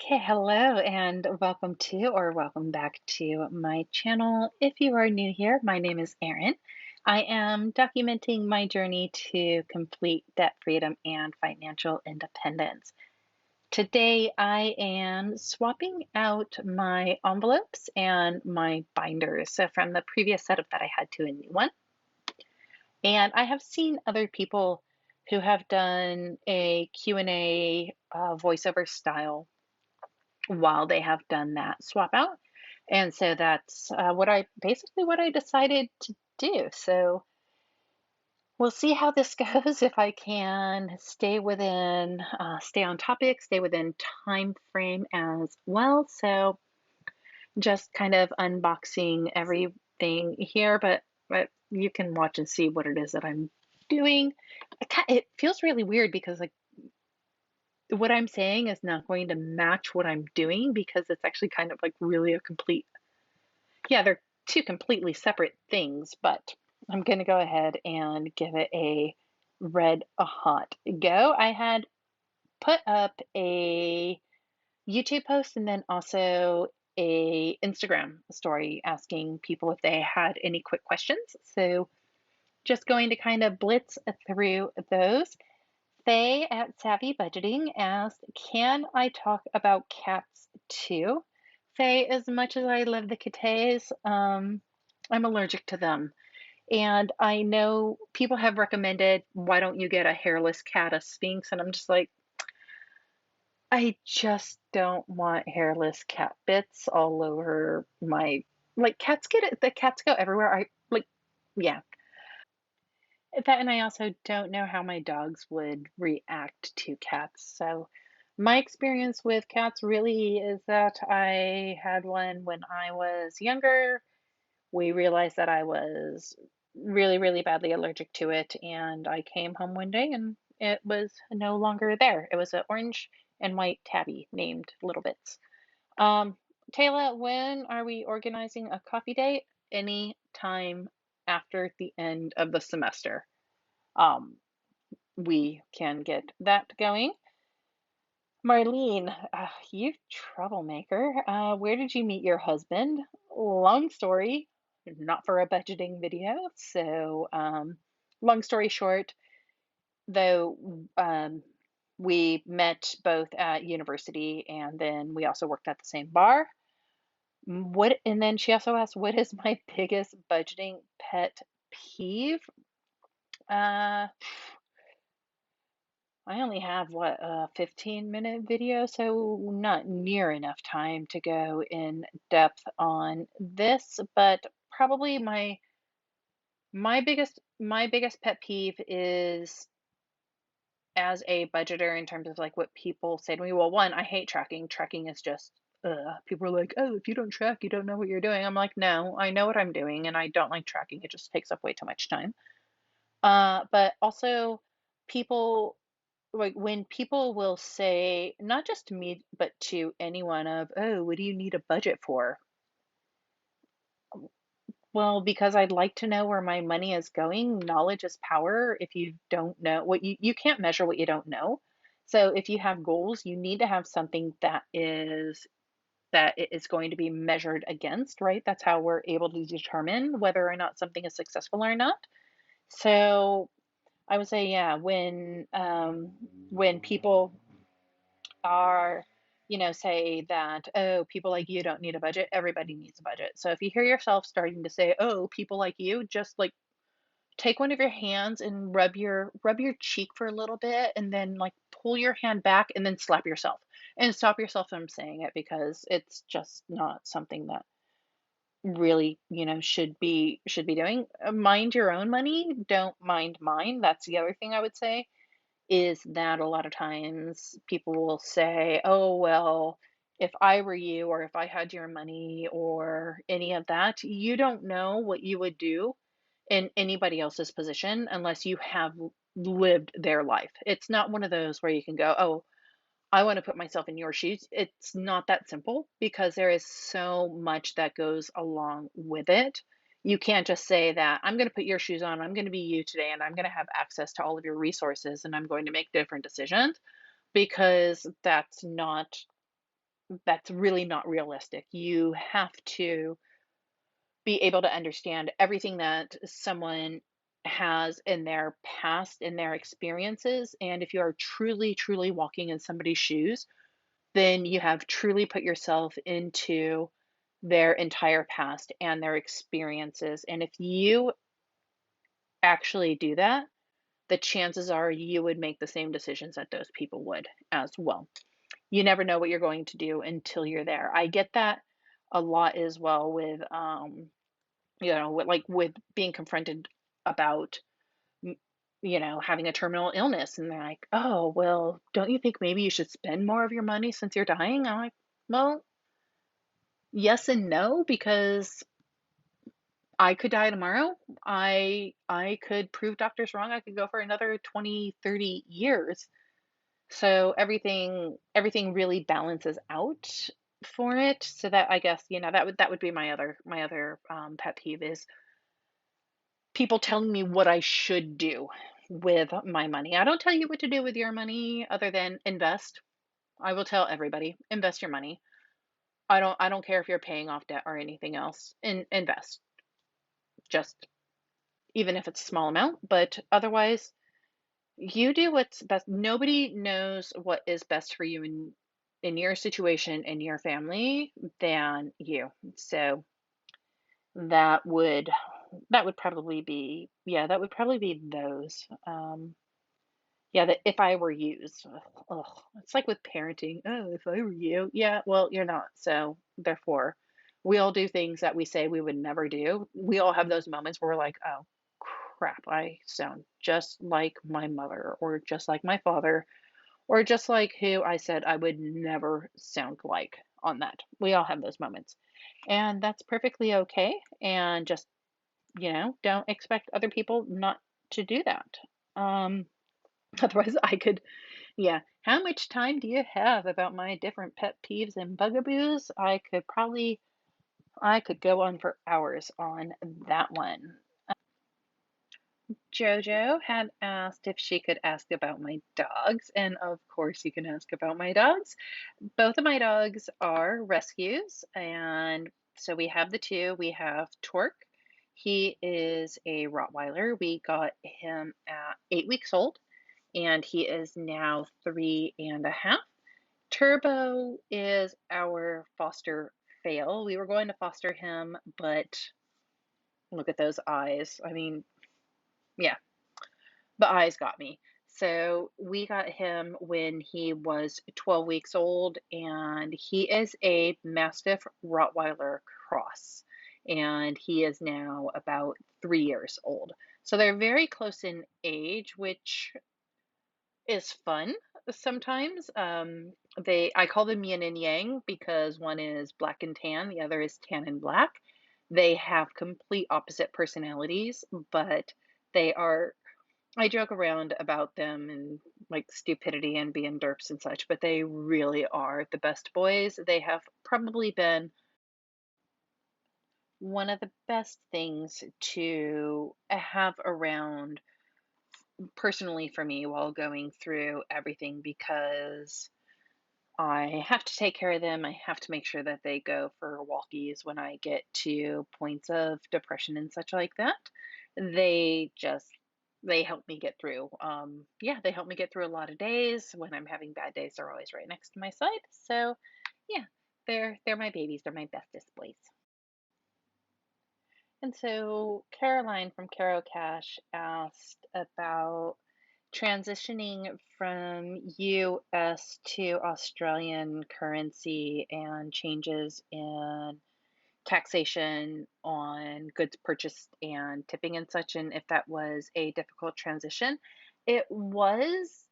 Okay, hello and welcome to or welcome back to my channel. If you are new here, my name is Erin. I am documenting my journey to complete debt freedom and financial independence. Today, I am swapping out my envelopes and my binders. So from the previous setup that I had to a new one. And I have seen other people who have done a Q&A voiceover style while they have done that swap out. And so that's what I decided to do. So we'll see how this goes if I can stay on topic, stay within time frame as well. So just kind of unboxing everything here, but you can watch and see what it is that I'm doing. It feels really weird because like what I'm saying is not going to match what I'm doing because it's actually kind of like really a complete, yeah, they're two completely separate things, but I'm going to go ahead and give it a red hot go. I had put up a YouTube post and then also a Instagram story asking people if they had any quick questions. So just going to kind of blitz through those. Faye at Savvy Budgeting asked, can I talk about cats too? Faye, as much as I love the kittehs, I'm allergic to them. And I know people have recommended, why don't you get a hairless cat, a Sphinx? And I'm just like, I just don't want hairless cat bits all over my, like cats get it, the cats go everywhere. Yeah. That and I also don't know how my dogs would react to cats. So my experience with cats really is that I had one when I was younger. We realized that I was really, really badly allergic to it, and I came home one day and it was no longer there. It was an orange and white tabby named Little Bits. Um, Taylor, when are we organizing a coffee date? Any time after the end of the semester. Um, we can get that going. Marlene, you troublemaker. Where did you meet your husband? Long story, not for a budgeting video. So, long story short, though, we met both at university and then we also worked at the same bar. And then she also asked, what is my biggest budgeting pet peeve? Uh, I only have what a 15-minute video, so not near enough time to go in depth on this, but probably my biggest pet peeve is as a budgeter in terms of like what people say to me. Well, one, I hate tracking. Tracking is just people are like, "Oh, if you don't track, you don't know what you're doing." I'm like, "No, I know what I'm doing and I don't like tracking. It just takes up way too much time." But also people like when people will say, not just to me, but to anyone of, oh, what do you need a budget for? Well, because I'd like to know where my money is going. Knowledge is power. If you don't know what you can't measure what you don't know. So if you have goals, you need to have something that it is going to be measured against, right? That's how we're able to determine whether or not something is successful or not. So I would say, yeah, when people are, say that, oh, people like you don't need a budget, everybody needs a budget. So if you hear yourself starting to say, oh, people like you, just like take one of your hands and rub your cheek for a little bit and then like pull your hand back and then slap yourself and stop yourself from saying it because it's just not something that really, should be doing. Mind your own money, don't mind mine. That's the other thing I would say is that a lot of times people will say, oh, well, if I were you, or if I had your money, or any of that, you don't know what you would do in anybody else's position unless you have lived their life. It's not one of those where you can go, oh, I want to put myself in your shoes. It's not that simple because there is so much that goes along with it. You can't just say that I'm going to put your shoes on, I'm going to be you today, and I'm going to have access to all of your resources and I'm going to make different decisions because that's not that's really not realistic. You have to be able to understand everything that someone has in their past, in their experiences, and if you are truly, truly walking in somebody's shoes, then you have truly put yourself into their entire past and their experiences, and if you actually do that, the chances are you would make the same decisions that those people would as well. You never know what you're going to do until you're there. I get that a lot as well with, with being confronted about, m having a terminal illness, and they're like, "Oh, well, don't you think maybe you should spend more of your money since you're dying?" I'm like, "Well, yes and no, because I could die tomorrow. I could prove doctors wrong. I could go for another 20, 30 years. So everything really balances out for it. So that I guess, that would be my other pet peeve is people telling me what I should do with my money. I don't tell you what to do with your money other than invest. I will tell everybody, invest your money. I don't care if you're paying off debt or anything else. Invest. Just even if it's a small amount, but otherwise you do what's best. Nobody knows what is best for you in your situation, in your family than you. So that would that would probably be yeah, that would probably be those. Yeah, that if I were used, ugh, it's like with parenting. Oh, if I were you, yeah, well, you're not. So therefore, we all do things that we say we would never do. We all have those moments where we're like, oh, crap, I sound just like my mother, or just like my father, or just like who I said I would never sound like on that. We all have those moments. And that's perfectly okay. And just, don't expect other people not to do that. Um, otherwise, I could yeah. How much time do you have about my different pet peeves and bugaboos? I could go on for hours on that one. Jojo had asked if she could ask about my dogs, and of course you can ask about my dogs. Both of my dogs are rescues, and so we have the two. We have Torque. He is a Rottweiler. We got him at 8 weeks old, and he is now 3.5. Turbo is our foster fail. We were going to foster him, but look at those eyes. I mean, yeah, the eyes got me. So we got him when he was 12 weeks old, and he is a Mastiff Rottweiler cross, and he is now about 3 years old. So they're very close in age, which is fun sometimes. I call them yin and yang because one is black and tan, the other is tan and black. They have complete opposite personalities, but they are I joke around about them and like stupidity and being derps and such, but they really are the best boys. They have probably been one of the best things to have around personally for me while going through everything because I have to take care of them. I have to make sure that they go for walkies when I get to points of depression and such like that. They just they help me get through. Yeah, they help me get through a lot of days. When I'm having bad days, they're always right next to my side. So, yeah, they're my babies. They're my bestest boys. And so Caroline from Caro Cash asked about transitioning from US to Australian currency and changes in taxation on goods purchased and tipping and such, and if that was a difficult transition. It was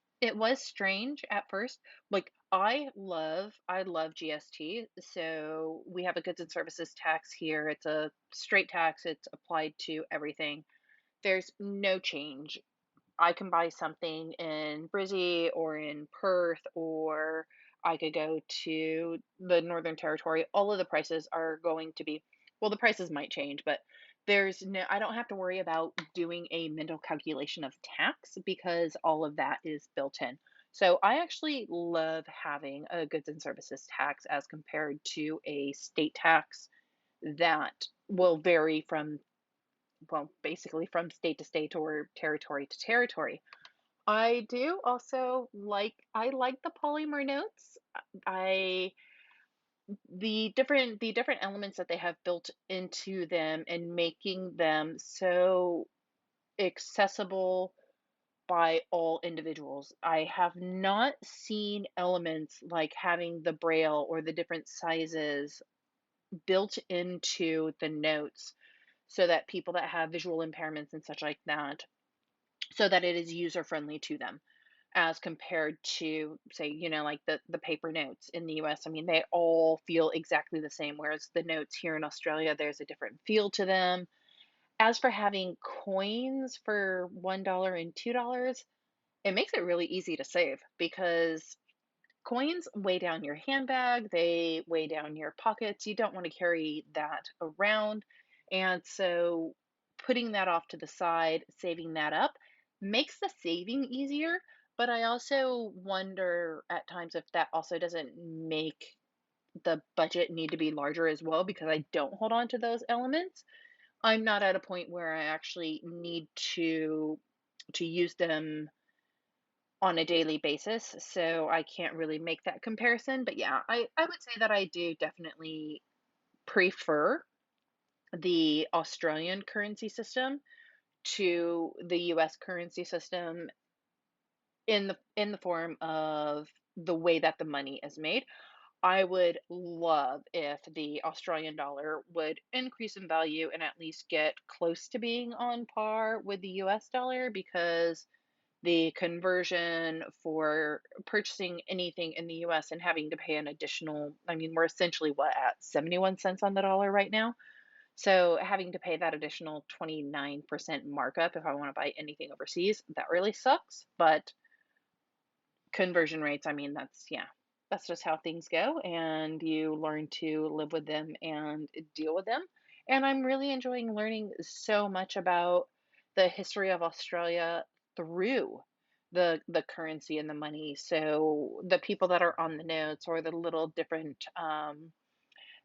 strange at first. Like I love GST. So we have a goods and services tax here. It's a straight tax. It's applied to everything. There's no change. I can buy something in Brizzy or in Perth, or I could go to the Northern Territory. All of the prices are going to be, well, the prices might change, but I don't have to worry about doing a mental calculation of tax because all of that is built in. So I actually love having a goods and services tax as compared to a state tax that will vary from, well, basically from state to state or territory to territory. I do also like the polymer notes. I the different elements that they have built into them and making them so accessible by all individuals. I have not seen elements like having the braille or the different sizes built into the notes so that people that have visual impairments and such like that, so that it is user friendly to them as compared to, say, like the paper notes in the US. I mean, they all feel exactly the same, whereas the notes here in Australia, there's a different feel to them. As for having coins for $1 and $2, it makes it really easy to save because coins weigh down your handbag, they weigh down your pockets. You don't want to carry that around. And so putting that off to the side, saving that up, makes the saving easier. But I also wonder at times if that also doesn't make the budget need to be larger as well because I don't hold on to those elements. I'm not at a point where I actually need to use them on a daily basis, so I can't really make that comparison. But yeah, I would say that I do definitely prefer the Australian currency system to the US currency system in the form of the way that the money is made. I would love if the Australian dollar would increase in value and at least get close to being on par with the US dollar because the conversion for purchasing anything in the US and having to pay an additional, I mean, we're essentially what, at 71 cents on the dollar right now? So having to pay that additional 29% markup if I want to buy anything overseas, that really sucks. But conversion rates, I mean, yeah, that's just how things go, and you learn to live with them and deal with them. And I'm really enjoying learning so much about the history of Australia through the currency and the money. So the people that are on the notes or the little different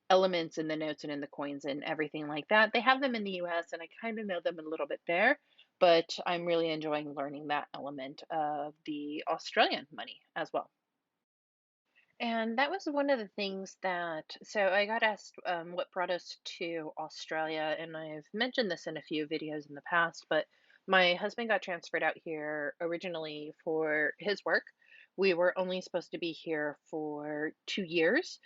elements in the notes and in the coins and everything like that. They have them in the US and I kind of know them a little bit there, but I'm really enjoying learning that element of the Australian money as well. And that was one of the things that, so I got asked what brought us to Australia, and I've mentioned this in a few videos in the past, but my husband got transferred out here originally for his work. We were only supposed to be here for 2 years.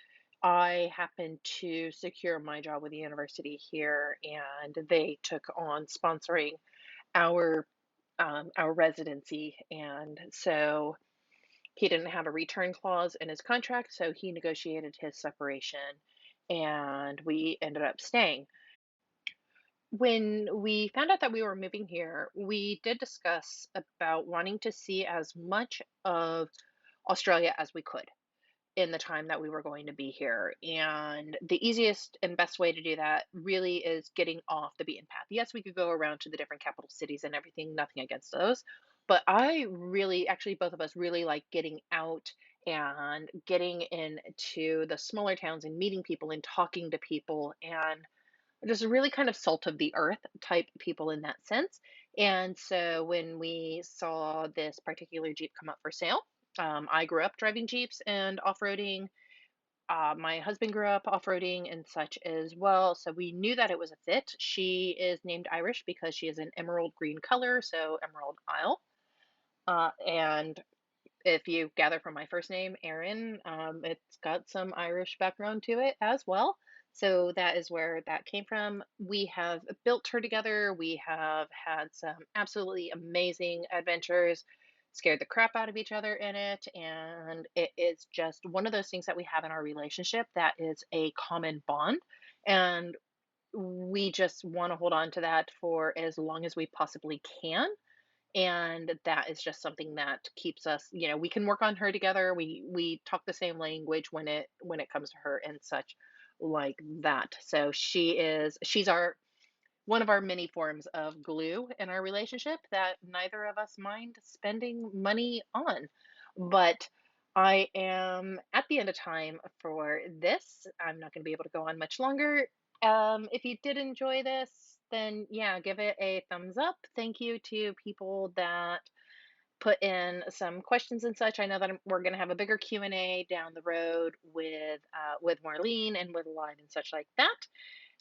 I happened to secure my job with the university here, and they took on sponsoring our our residency, and so he didn't have a return clause in his contract, so he negotiated his separation and we ended up staying. When we found out that we were moving here, we did discuss about wanting to see as much of Australia as we could in the time that we were going to be here. And the easiest and best way to do that really is getting off the beaten path. Yes, we could go around to the different capital cities and everything, nothing against those. But I really, actually, both of us really like getting out and getting into the smaller towns and meeting people and talking to people and just really kind of salt of the earth type people in that sense. And so when we saw this particular Jeep come up for sale, I grew up driving Jeeps and off-roading. My husband grew up off-roading and such as well. So we knew that it was a fit. She is named Irish because she is an emerald green color, so Emerald Isle. And if you gather from my first name, Erin, it's got some Irish background to it as well. So that is where that came from. We have built her together. We have had some absolutely amazing adventures, scared the crap out of each other in it. And it is just one of those things that we have in our relationship that is a common bond. And we just want to hold on to that for as long as we possibly can, and that is just something that keeps us, we can work on her together. We talk the same language when it comes to her and such like that. So she's our one of our many forms of glue in our relationship that neither of us mind spending money on. But I am at the end of time for this. I'm not going to be able to go on much longer. If you did enjoy this, then yeah, give it a thumbs up. Thank you to people that put in some questions and such. I know that we're going to have a bigger Q&A down the road with Marlene and with live and such like that.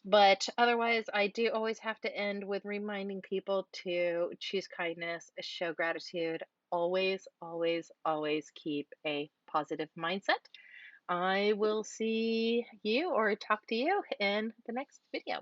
But otherwise, I do always have to end with reminding people to choose kindness, show gratitude, always, always, always keep a positive mindset. I will see you or talk to you in the next video.